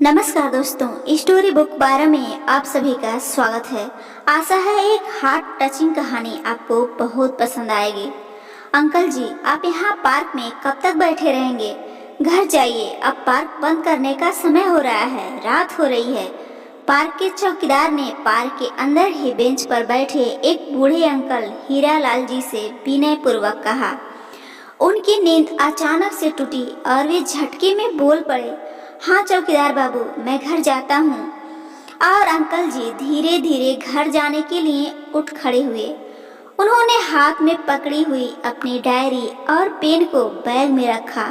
नमस्कार दोस्तों, story book 12 में आप सभी का स्वागत है। आशा है एक हार्ट टचिंग कहानी आपको बहुत पसंद आएगी। अंकल जी, आप यहाँ पार्क में कब तक बैठे रहेंगे? घर जाइए, अब पार्क बंद करने का समय हो रहा है, रात हो रही है। पार्क के चौकीदार ने पार्क के अंदर ही बेंच पर बैठे एक बूढ़े अंकल हीरालाल जी से विनय पूर्वक कहा। उनकी नींद अचानक से टूटी और वे झटके में बोल पड़े, हाँ चौकीदार बाबू, मैं घर जाता हूँ। और अंकल जी धीरे धीरे घर जाने के लिए उठ खड़े हुए। उन्होंने हाथ में पकड़ी हुई अपनी डायरी और पेन को बैग में रखा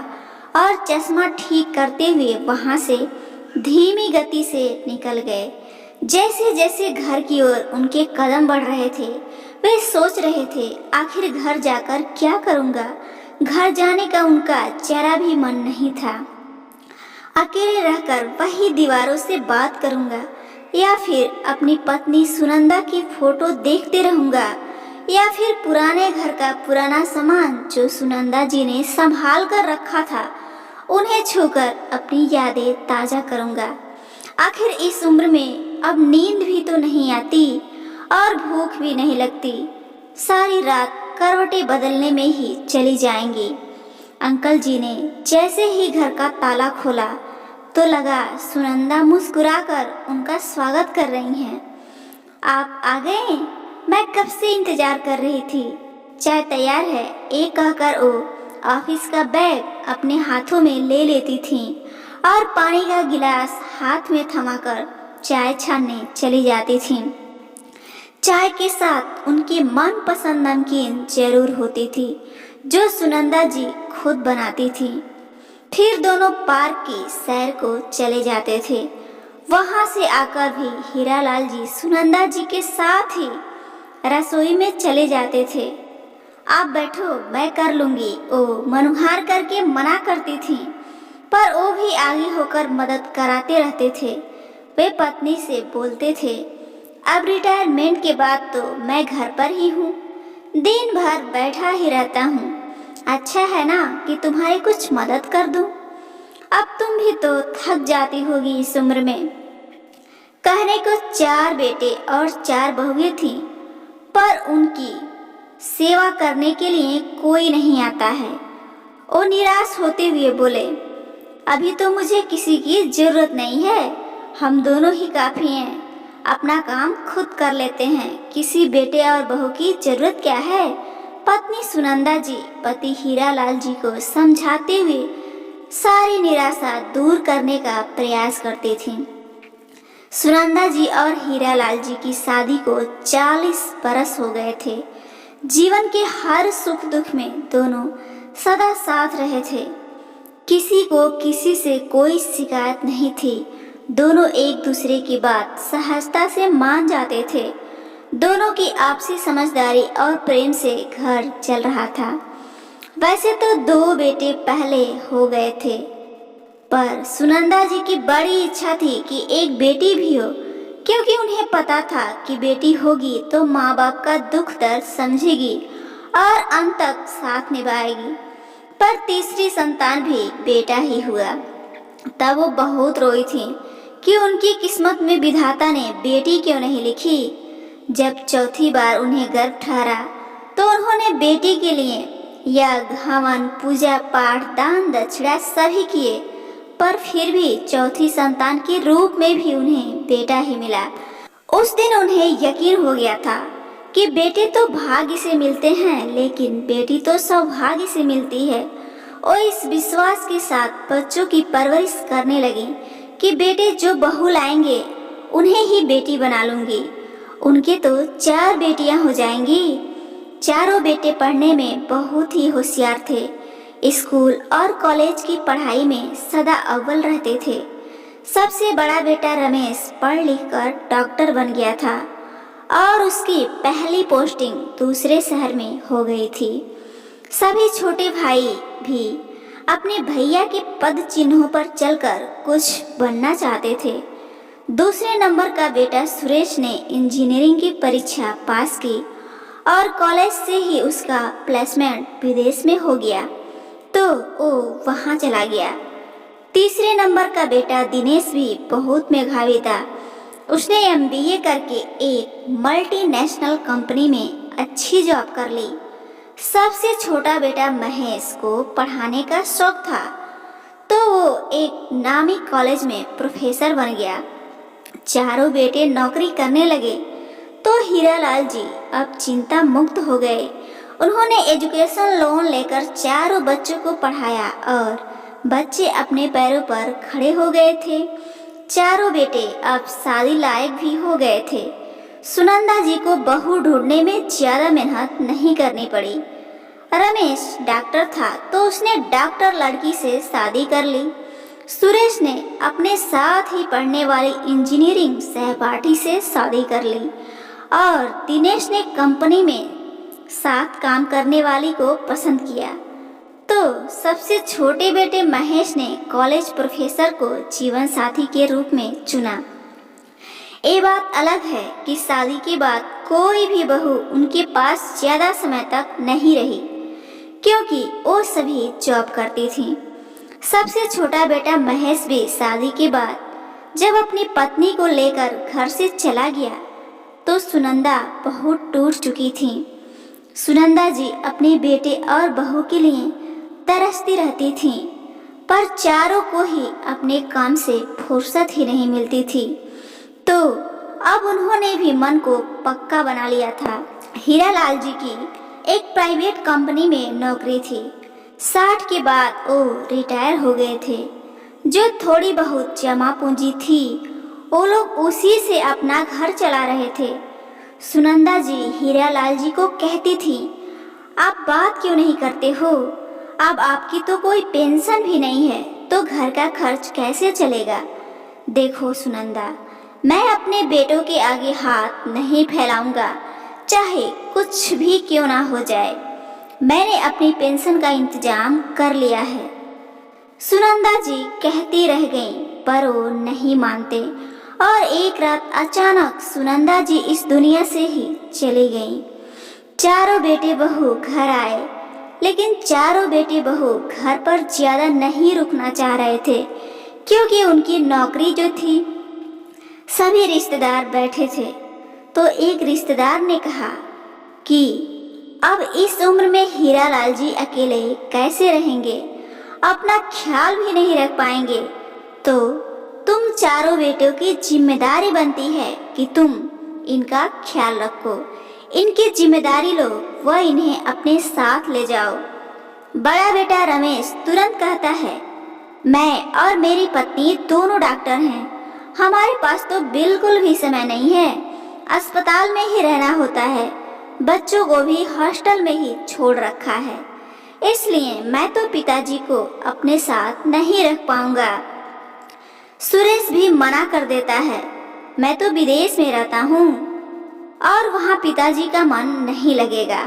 और चश्मा ठीक करते हुए वहां से धीमी गति से निकल गए। जैसे जैसे घर की ओर उनके कदम बढ़ रहे थे, वे सोच रहे थे, आखिर घर जाकर क्या करूँगा। घर जाने का उनका जरा भी मन नहीं था। अकेले रहकर वही दीवारों से बात करूंगा, या फिर अपनी पत्नी सुनंदा की फोटो देखते रहूंगा, या फिर पुराने घर का पुराना सामान जो सुनंदा जी ने संभाल कर रखा था, उन्हें छूकर अपनी यादें ताजा करूंगा। आखिर इस उम्र में अब नींद भी तो नहीं आती और भूख भी नहीं लगती। सारी रात करवटें बदलने में ही चली जाएंगी। अंकल जी ने जैसे ही घर का ताला खोला तो लगा सुनंदा मुस्कुराकर उनका स्वागत कर रही हैं। आप आ गए? मैं कब से इंतजार कर रही थी। चाय तैयार है, एक कहकर वो ऑफिस का बैग अपने हाथों में ले लेती थीं और पानी का गिलास हाथ में थमाकर चाय छानने चली जाती थीं। चाय के साथ उनकी मनपसंद नमकीन जरूर होती थी जो सुनंदा जी खुद बनाती थी। फिर दोनों पार्क की सैर को चले जाते थे। वहां से आकर भी हीरालाल जी सुनंदा जी के साथ ही रसोई में चले जाते थे। आप बैठो, मैं कर लूंगी, ओ मनुहार करके मना करती थी, पर वो भी आगे होकर मदद कराते रहते थे। वे पत्नी से बोलते थे, अब रिटायरमेंट के बाद तो मैं घर पर ही हूँ, दिन भर बैठा ही रहता हूँ। अच्छा है ना कि तुम्हारी कुछ मदद कर दूं। अब तुम भी तो थक जाती होगी इस उम्र में। कहने को 4 बेटे और 4 बहुएं थीं, पर उनकी सेवा करने के लिए कोई नहीं आता है। वो निराश होते हुए बोले, अभी तो मुझे किसी की जरूरत नहीं है, हम दोनों ही काफी हैं, अपना काम खुद कर लेते हैं, किसी बेटे और बहू की जरूरत क्या है। पत्नी सुनंदा जी पति हीरालाल जी को समझाते हुए सारी निराशा दूर करने का प्रयास करती थीं। सुनंदा जी और हीरालाल जी की शादी को 40 बरस हो गए थे। जीवन के हर सुख दुख में दोनों सदा साथ रहे थे। किसी को किसी से कोई शिकायत नहीं थी। दोनों एक दूसरे की बात सहजता से मान जाते थे। दोनों की आपसी समझदारी और प्रेम से घर चल रहा था। वैसे तो 2 बेटे पहले हो गए थे, पर सुनंदा जी की बड़ी इच्छा थी कि एक बेटी भी हो, क्योंकि उन्हें पता था कि बेटी होगी तो माँ बाप का दुख दर्द समझेगी और अंत तक साथ निभाएगी। पर तीसरी संतान भी बेटा ही हुआ। तब वो बहुत रोई थी कि उनकी किस्मत में विधाता ने बेटी क्यों नहीं लिखी। जब चौथी बार उन्हें गर्भ ठहरा तो उन्होंने बेटी के लिए यज्ञ, हवन, पूजा पाठ, दान दक्षिणा सभी किए, पर फिर भी चौथी संतान के रूप में भी उन्हें बेटा ही मिला। उस दिन उन्हें यकीन हो गया था कि बेटे तो भाग्य से मिलते हैं, लेकिन बेटी तो सौभाग्य से मिलती है। और इस विश्वास के साथ बच्चों की परवरिश करने लगी कि बेटे जो बहू लाएंगे उन्हें ही बेटी बना लूंगी। उनके तो 4 बेटियां हो जाएंगी। चारों बेटे पढ़ने में बहुत ही होशियार थे। स्कूल और कॉलेज की पढ़ाई में सदा अव्वल रहते थे। सबसे बड़ा बेटा रमेश पढ़ लिख कर डॉक्टर बन गया था और उसकी पहली पोस्टिंग दूसरे शहर में हो गई थी। सभी छोटे भाई भी अपने भैया के पद चिन्हों पर चलकर कुछ बनना चाहते थे। दूसरे नंबर का बेटा सुरेश ने इंजीनियरिंग की परीक्षा पास की और कॉलेज से ही उसका प्लेसमेंट विदेश में हो गया, तो वो वहाँ चला गया। तीसरे नंबर का बेटा दिनेश भी बहुत मेधावी था। उसने एमबीए करके एक मल्टीनेशनल कंपनी में अच्छी जॉब कर ली। सबसे छोटा बेटा महेश को पढ़ाने का शौक था, तो वो एक नामी कॉलेज में प्रोफेसर बन गया। चारों बेटे नौकरी करने लगे तो हीरालाल जी अब चिंता मुक्त हो गए। उन्होंने एजुकेशन लोन लेकर चारों बच्चों को पढ़ाया और बच्चे अपने पैरों पर खड़े हो गए थे। चारों बेटे अब शादी लायक भी हो गए थे। सुनंदा जी को बहू ढूंढने में ज्यादा मेहनत नहीं करनी पड़ी। रमेश डॉक्टर था तो उसने डॉक्टर लड़की से शादी कर ली। सुरेश ने अपने साथ ही पढ़ने वाली इंजीनियरिंग सहपाठी से शादी कर ली और दिनेश ने कंपनी में साथ काम करने वाली को पसंद किया। तो सबसे छोटे बेटे महेश ने कॉलेज प्रोफेसर को जीवन साथी के रूप में चुना। ये बात अलग है कि शादी के बाद कोई भी बहू उनके पास ज्यादा समय तक नहीं रही, क्योंकि वो सभी जॉब करती थीं। सबसे छोटा बेटा महेश भी शादी के बाद जब अपनी पत्नी को लेकर घर से चला गया तो सुनंदा बहुत टूट चुकी थी। सुनंदा जी अपने बेटे और बहू के लिए तरसती रहती थीं, पर चारों को ही अपने काम से फुर्सत ही नहीं मिलती थी। तो अब उन्होंने भी मन को पक्का बना लिया था। हीरालाल जी की एक प्राइवेट कंपनी में नौकरी थी। 60 के बाद वो रिटायर हो गए थे। जो थोड़ी बहुत जमा पूंजी थी वो लोग उसी से अपना घर चला रहे थे। सुनंदा जी हीरालाल जी को कहती थी, आप बात क्यों नहीं करते हो? अब आपकी तो कोई पेंशन भी नहीं है तो घर का खर्च कैसे चलेगा? देखो सुनंदा, मैं अपने बेटों के आगे हाथ नहीं फैलाऊंगा, चाहे कुछ भी क्यों ना हो जाए। मैंने अपनी पेंशन का इंतजाम कर लिया है। सुनंदा जी कहती रह गईं, पर वो नहीं मानते और एक रात अचानक सुनंदा जी इस दुनिया से ही चली गईं। चारों बेटे बहू घर आए, लेकिन चारों बेटे बहू घर पर ज्यादा नहीं रुकना चाह रहे थे, क्योंकि उनकी नौकरी जो थी। सभी रिश्तेदार बैठे थे तो एक रिश्तेदार ने कहा कि अब इस उम्र में हीरालाल जी अकेले कैसे रहेंगे, अपना ख्याल भी नहीं रख पाएंगे। तो तुम चारों बेटों की जिम्मेदारी बनती है कि तुम इनका ख्याल रखो, इनकी जिम्मेदारी लो व इन्हें अपने साथ ले जाओ। बड़ा बेटा रमेश तुरंत कहता है, मैं और मेरी पत्नी दोनों डॉक्टर हैं, हमारे पास तो बिल्कुल भी समय नहीं है, अस्पताल में ही रहना होता है, बच्चों को भी हॉस्टल में ही छोड़ रखा है, इसलिए मैं तो पिताजी को अपने साथ नहीं रख पाऊंगा। सुरेश भी मना कर देता है, मैं तो विदेश में रहता हूँ और वहाँ पिताजी का मन नहीं लगेगा,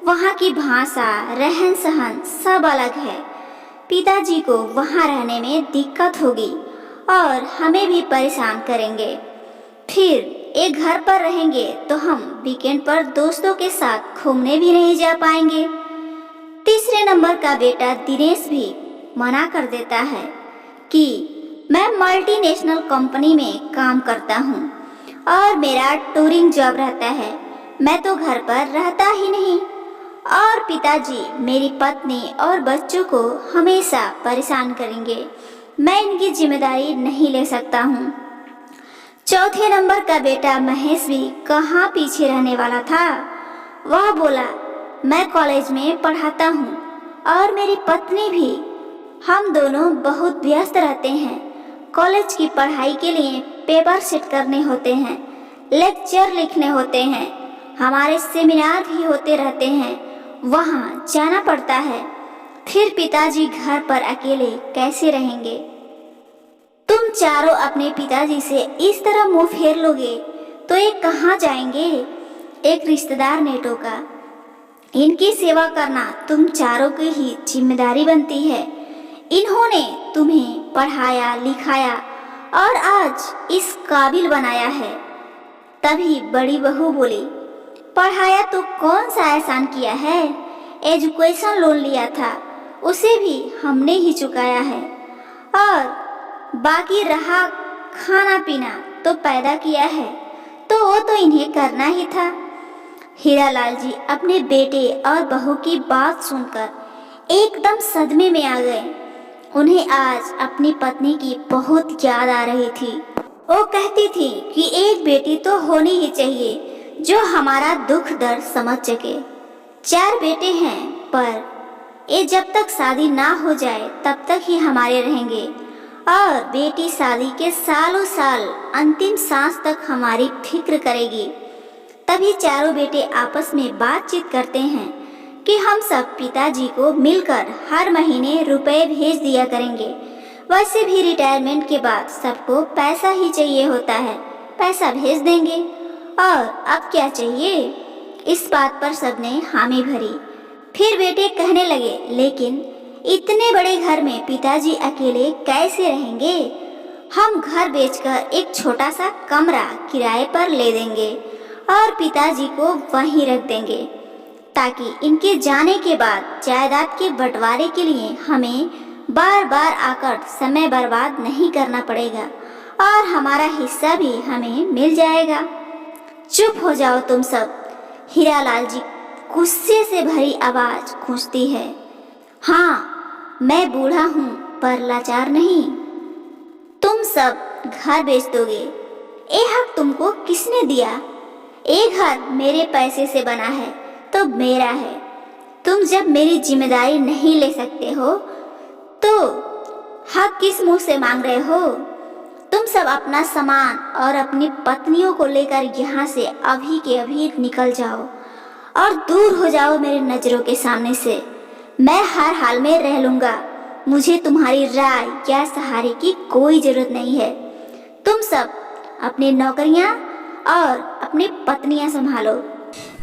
वहाँ की भाषा रहन सहन सब अलग है, पिताजी को वहाँ रहने में दिक्कत होगी और हमें भी परेशान करेंगे। फिर एक घर पर रहेंगे तो हम वीकेंड पर दोस्तों के साथ घूमने भी नहीं जा पाएंगे। तीसरे नंबर का बेटा दिनेश भी मना कर देता है कि मैं मल्टीनेशनल कंपनी में काम करता हूँ और मेरा टूरिंग जॉब रहता है, मैं तो घर पर रहता ही नहीं और पिताजी मेरी पत्नी और बच्चों को हमेशा परेशान करेंगे, मैं इनकी जिम्मेदारी नहीं ले सकता हूँ। चौथे नंबर का बेटा महेश भी कहाँ पीछे रहने वाला था। वह बोला, मैं कॉलेज में पढ़ाता हूँ और मेरी पत्नी भी, हम दोनों बहुत व्यस्त रहते हैं, कॉलेज की पढ़ाई के लिए पेपर सेट करने होते हैं, लेक्चर लिखने होते हैं, हमारे सेमिनार भी होते रहते हैं, वहाँ जाना पड़ता है, फिर पिताजी घर पर अकेले कैसे रहेंगे? तुम चारों अपने पिताजी से इस तरह मुंह फेर लोगे तो ये कहाँ जाएंगे? एक रिश्तेदार ने टोका, इनकी सेवा करना तुम चारों की ही जिम्मेदारी बनती है, इन्होंने तुम्हें पढ़ाया लिखाया और आज इस काबिल बनाया है। तभी बड़ी बहू बोली, पढ़ाया तो कौन सा एहसान किया है, एजुकेशन लोन लिया था उसे भी हमने ही चुकाया है और बाकी रहा खाना पीना तो पैदा किया है, तो वो तो इन्हें करना ही था। हीरालाल जी अपने बेटे और बहू की बात सुनकर एकदम सदमे में आ गए। उन्हें आज अपनी पत्नी की बहुत याद आ रही थी। वो कहती थी कि एक बेटी तो होनी ही चाहिए जो हमारा दुख दर्द समझ सके। 4 बेटे हैं, पर ये जब तक शादी ना हो जाए तब तक ही हमारे रहेंगे, और बेटी शादी के सालों साल अंतिम सांस तक हमारी फिक्र करेगी। तभी चारों बेटे आपस में बातचीत करते हैं कि हम सब पिताजी को मिलकर हर महीने रुपए भेज दिया करेंगे। वैसे भी रिटायरमेंट के बाद सबको पैसा ही चाहिए होता है, पैसा भेज देंगे, और अब क्या चाहिए। इस बात पर सबने हामी भरी। फिर बेटे कहने लगे, लेकिन इतने बड़े घर में पिताजी अकेले कैसे रहेंगे। हम घर बेचकर एक छोटा सा कमरा किराए पर ले देंगे और पिताजी को वहीं रख देंगे, ताकि इनके जाने के बाद जायदाद के बंटवारे के लिए हमें बार बार आकर समय बर्बाद नहीं करना पड़ेगा, और हमारा हिस्सा भी हमें मिल जाएगा। चुप हो जाओ तुम सब, हीरालाल जी गुस्से से भरी आवाज गूंजती है। हाँ, मैं बूढ़ा हूँ पर लाचार नहीं। तुम सब घर बेच दोगे, ये हक तुमको किसने दिया। एक घर मेरे पैसे से बना है तो मेरा है। तुम जब मेरी जिम्मेदारी नहीं ले सकते हो तो हक किस मुंह से मांग रहे हो। तुम सब अपना सामान और अपनी पत्नियों को लेकर यहाँ से अभी के अभी निकल जाओ और दूर हो जाओ मेरे नजरों के सामने से। मैं हर हाल में रह लूंगा। मुझे तुम्हारी राय या सहारे की कोई जरूरत नहीं है। तुम सब अपनी नौकरियां और अपनी पत्नियां संभालो।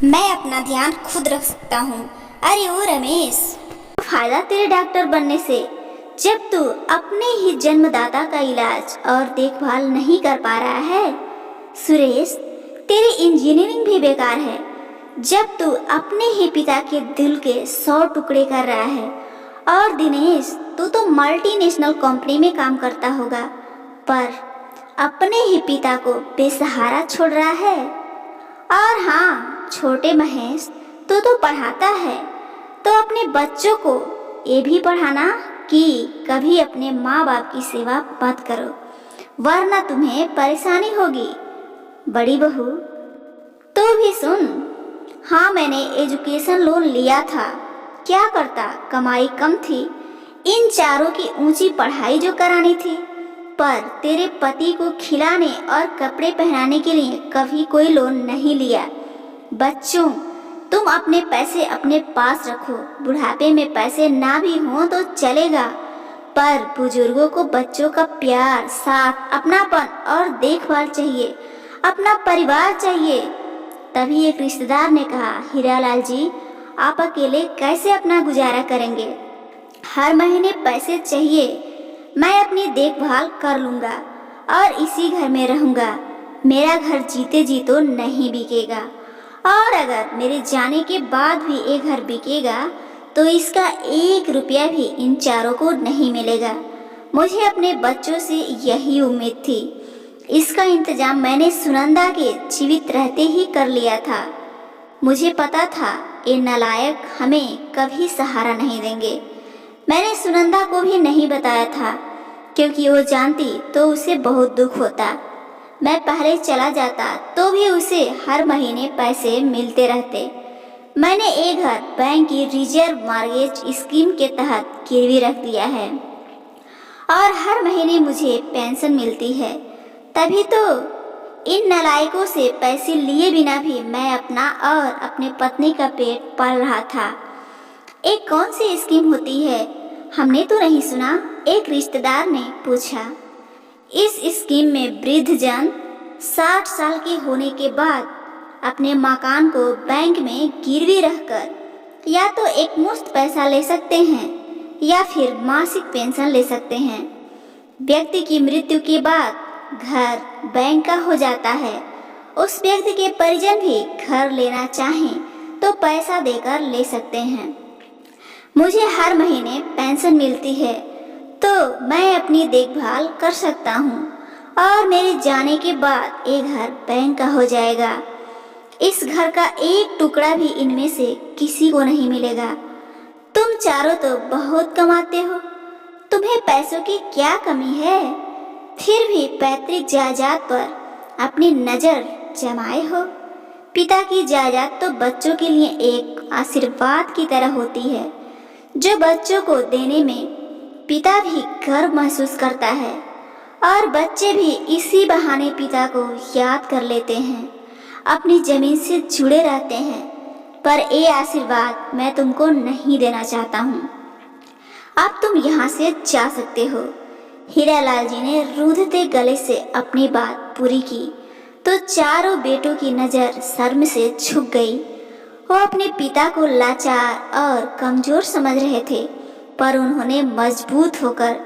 मैं अपना ध्यान खुद रख सकता हूँ। अरे ओ रमेश, फायदा तेरे डॉक्टर बनने से, जब तू अपने ही जन्मदाता का इलाज और देखभाल नहीं कर पा रहा है। सुरेश, तेरी इंजीनियरिंग भी बेकार है, जब तू अपने ही पिता के दिल के 100 टुकड़े कर रहा है। और दिनेश, तू तो मल्टीनेशनल कंपनी में काम करता होगा, पर अपने ही पिता को बेसहारा छोड़ रहा है। और हाँ छोटे महेश, तू तो पढ़ाता है, तो अपने बच्चों को ये भी पढ़ाना कि कभी अपने माँ बाप की सेवा मत करो, वरना तुम्हें परेशानी होगी। बड़ी बहू, तू भी सुन। हाँ, मैंने एजुकेशन लोन लिया था, क्या करता, कमाई कम थी। इन चारों की ऊंची पढ़ाई जो करानी थी, पर तेरे पति को खिलाने और कपड़े पहनाने के लिए कभी कोई लोन नहीं लिया। बच्चों, तुम अपने पैसे अपने पास रखो। बुढ़ापे में पैसे ना भी हों तो चलेगा, पर बुजुर्गों को बच्चों का प्यार, साथ, अपनापन और देखभाल चाहिए, अपना परिवार चाहिए। तभी एक रिश्तेदार ने कहा, हीरालाल जी, आप अकेले कैसे अपना गुजारा करेंगे। हर महीने पैसे चाहिए। मैं अपनी देखभाल कर लूँगा और इसी घर में रहूँगा। मेरा घर जीते जी तो नहीं बिकेगा, और अगर मेरे जाने के बाद भी ये घर बिकेगा तो इसका 1 रुपया भी इन चारों को नहीं मिलेगा। मुझे अपने बच्चों से यही उम्मीद थी। इसका इंतजाम मैंने सुनंदा के जीवित रहते ही कर लिया था। मुझे पता था ये नालायक हमें कभी सहारा नहीं देंगे। मैंने सुनंदा को भी नहीं बताया था, क्योंकि वो जानती तो उसे बहुत दुख होता। मैं पहले चला जाता तो भी उसे हर महीने पैसे मिलते रहते। मैंने ये घर बैंक की रिजर्व मॉर्गेज स्कीम के तहत गिरवी रख दिया है, और हर महीने मुझे पेंशन मिलती है। तभी तो इन नालायकों से पैसे लिए बिना भी मैं अपना और अपने पत्नी का पेट पाल रहा था। एक कौन सी स्कीम होती है, हमने तो नहीं सुना, एक रिश्तेदार ने पूछा। इस स्कीम में वृद्धजन 60 साल के होने के बाद अपने मकान को बैंक में गिरवी रखकर या तो एक मुश्त पैसा ले सकते हैं या फिर मासिक पेंशन ले सकते हैं। व्यक्ति की मृत्यु के बाद घर बैंक का हो जाता है। उस व्यक्ति के परिजन भी घर लेना चाहें तो पैसा देकर ले सकते हैं। मुझे हर महीने पेंशन मिलती है, तो मैं अपनी देखभाल कर सकता हूँ और मेरे जाने के बाद ये घर बैंक का हो जाएगा। इस घर का एक टुकड़ा भी इनमें से किसी को नहीं मिलेगा। तुम चारों तो बहुत कमाते हो, तुम्हें पैसों की क्या कमी है? फिर भी पैतृक जायदाद पर अपनी नज़र जमाए हो। पिता की जायदाद तो बच्चों के लिए एक आशीर्वाद की तरह होती है, जो बच्चों को देने में पिता भी गर्व महसूस करता है और बच्चे भी इसी बहाने पिता को याद कर लेते हैं, अपनी जमीन से जुड़े रहते हैं। पर ये आशीर्वाद मैं तुमको नहीं देना चाहता हूँ। अब तुम यहाँ से जा सकते हो। हीरालाल जी ने रूंधते गले से अपनी बात पूरी की तो चारों बेटों की नज़र शर्म से झुक गई। वो अपने पिता को लाचार और कमज़ोर समझ रहे थे, पर उन्होंने मजबूत होकर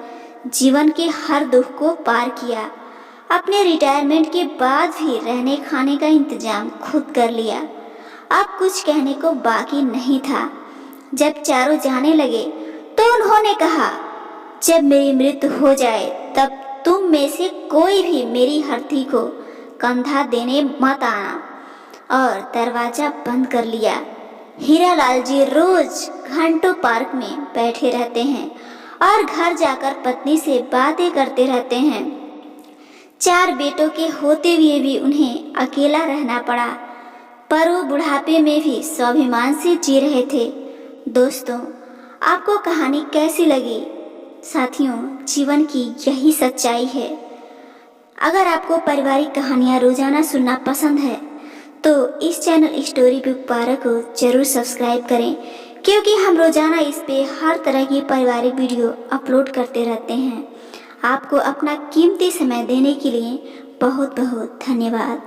जीवन के हर दुख को पार किया। अपने रिटायरमेंट के बाद भी रहने खाने का इंतजाम खुद कर लिया। अब कुछ कहने को बाकी नहीं था। जब चारों जाने लगे तो उन्होंने कहा, जब मेरी मृत्यु हो जाए तब तुम में से कोई भी मेरी हरती को कंधा देने मत आना। और दरवाजा बंद कर लिया। हीरालाल जी रोज घंटों पार्क में बैठे रहते हैं और घर जाकर पत्नी से बातें करते रहते हैं। 4 बेटों के होते हुए भी उन्हें अकेला रहना पड़ा, पर वो बुढ़ापे में भी स्वाभिमान से जी रहे थे। दोस्तों, आपको कहानी कैसी लगी? साथियों, जीवन की यही सच्चाई है। अगर आपको पारिवारिक कहानियाँ रोजाना सुनना पसंद है तो इस चैनल स्टोरी बुक 12 को जरूर सब्सक्राइब करें, क्योंकि हम रोजाना इस पे हर तरह की पारिवारिक वीडियो अपलोड करते रहते हैं। आपको अपना कीमती समय देने के लिए बहुत बहुत धन्यवाद।